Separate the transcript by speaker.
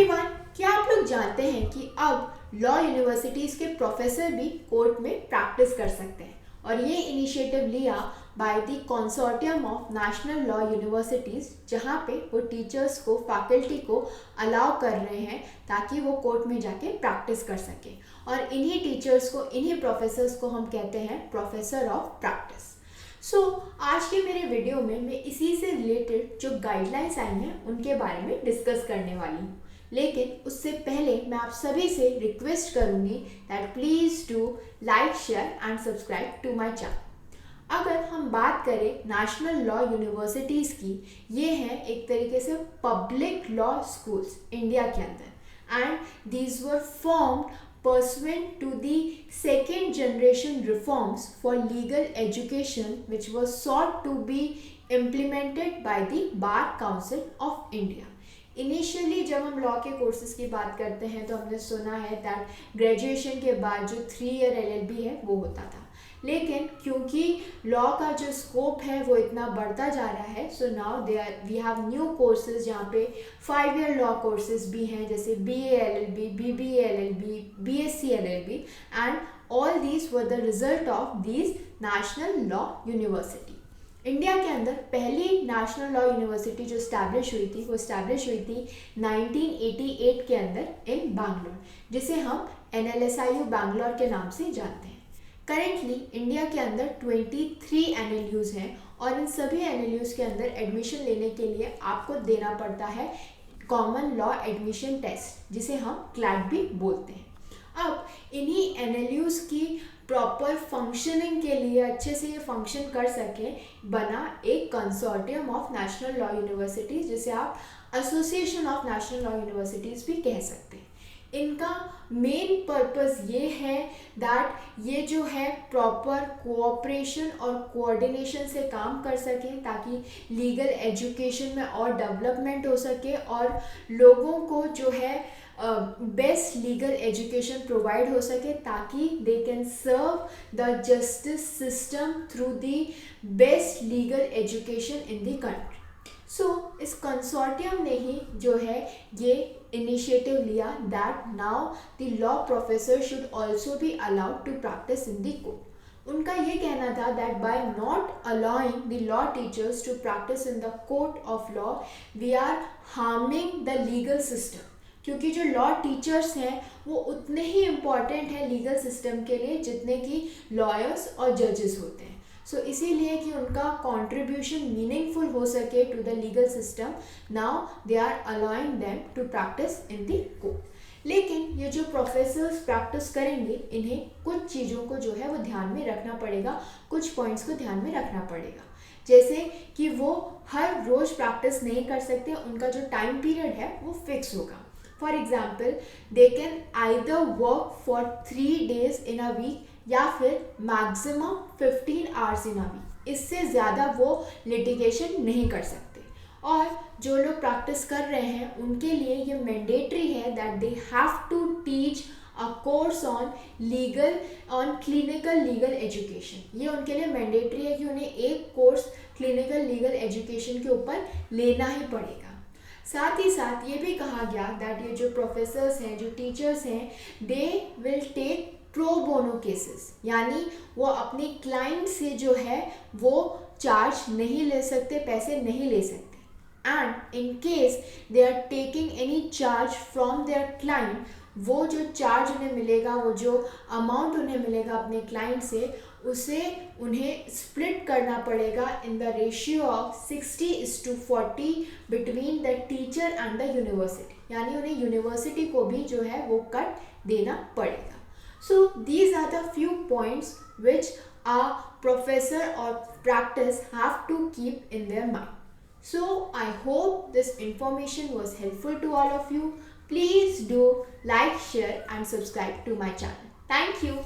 Speaker 1: Everyone, क्या आप लोग जानते हैं कि अब लॉ यूनिवर्सिटीज़ के प्रोफेसर भी कोर्ट में प्रैक्टिस कर सकते हैं। और ये इनिशिएटिव लिया by the consortium of national law universities, जहाँ पे वो टीचर्स को, फैकल्टी को अलाउ कर रहे हैं ताकि वो कोर्ट में जाके प्रैक्टिस कर सकें। और इन्हीं टीचर्स को, इन्हीं प्रोफेसर्स को हम कहते हैं प्रोफेसर ऑफ प्रैक्टिस। आज के मेरे वीडियो में मैं इसी से रिलेटेड जो गाइडलाइंस आई हैं उनके बारे में डिस्कस करने वाली हूँ। लेकिन उससे पहले मैं आप सभी से रिक्वेस्ट करूँगी that please do like, share and subscribe to my channel. अगर हम बात करें नेशनल लॉ यूनिवर्सिटीज़ की, ये हैं एक तरीके से पब्लिक लॉ स्कूल्स इंडिया के अंदर, and these were formed pursuant to the second generation reforms for legal education which was sought to be implemented by the Bar Council of India. Initially जब हम लॉ के courses की बात करते हैं तो हमने सुना है दैट ग्रेजुएशन के बाद जो 3 ईयर LLB है वो होता था, लेकिन क्योंकि लॉ का जो स्कोप है वो इतना बढ़ता जा रहा है, so now we have new courses जहाँ पे 5 ईयर लॉ कोर्सेज भी हैं, जैसे BA LLB, BBA LLB, BSc LLB, and all these were the result of these national law university. India के अंदर पहली नेशनल लॉ यूनिवर्सिटी जो स्टैब्लिश हुई थी वो स्टैब्लिश हुई थी 1988 के अंदर इन बैंगलोर, जिसे हम NLSIU बैंगलोर के नाम से जानते हैं। करेंटली इंडिया के अंदर 23 NLUs हैं और इन सभी NLUs के अंदर एडमिशन लेने के लिए आपको देना पड़ता है कॉमन लॉ एडमिशन टेस्ट, जिसे हम क्लैट भी बोलते हैं। अब इन्हीं NLUs की प्रॉपर फंक्शनिंग के लिए, अच्छे से ये फंक्शन कर सके, बना एक consortium of national law universities, जिसे आप association of national law universities भी कह सकते हैं। इनका मेन पर्पस ये है दैट ये जो है प्रॉपर कोऑपरेशन और कोऑर्डिनेशन से काम कर सकें ताकि लीगल एजुकेशन में और डेवलपमेंट हो सके और लोगों को जो है बेस्ट लीगल एजुकेशन प्रोवाइड हो सके, ताकि they can serve the justice system through the best legal education in the country. इस कंसोर्टियम ने ही जो है ये इनिशिएटिव लिया that now the law professor should also be allowed to practice in the court. उनका ये कहना था that by not allowing the law teachers to practice in the court of law we are harming the legal system, क्योंकि जो law teachers हैं वो उतने ही important हैं लीगल सिस्टम के लिए जितने कि लॉयर्स और जजेस होते हैं। इसीलिए कि उनका कंट्रीब्यूशन मीनिंगफुल हो सके to the legal system, now they are allowing them to practice in the court. लेकिन ये जो प्रोफेसर्स प्रैक्टिस करेंगे, इन्हें कुछ चीज़ों को जो है वो ध्यान में रखना पड़ेगा, कुछ पॉइंट्स को ध्यान में रखना पड़ेगा, जैसे कि वो हर रोज़ प्रैक्टिस नहीं कर सकते, उनका जो टाइम पीरियड है वो फिक्स होगा। For example, they can either work for 3 days in a week या फिर maximum 15 hours in a week. इससे ज़्यादा वो लिटिगेशन नहीं कर सकते। और जो लोग प्रैक्टिस कर रहे हैं उनके लिए ये मैंडेटरी है that they have to teach a course on clinical legal education. ये उनके लिए मैंडेटरी है कि उन्हें एक कोर्स क्लिनिकल लीगल एजुकेशन के ऊपर लेना ही पड़ेगा। साथ ही साथ ये भी कहा गया दैट ये जो प्रोफेसर्स हैं, जो टीचर्स हैं, they will take pro bono cases, यानी वो अपने क्लाइंट से जो है वो चार्ज नहीं ले सकते, पैसे नहीं ले सकते। And in case they are taking any charge from their client, वो जो चार्ज उन्हें मिलेगा, वो जो अमाउंट उन्हें मिलेगा अपने क्लाइंट से, उसे उन्हें स्प्लिट करना पड़ेगा in the ratio of 60:40 between the teacher and the university, यानी उन्हें यूनिवर्सिटी को भी जो है वो कट देना पड़ेगा। These are the few points which a professor or practice have to keep in their mind. I hope this information was helpful to all of you. Please do like, share and subscribe to my channel. Thank you.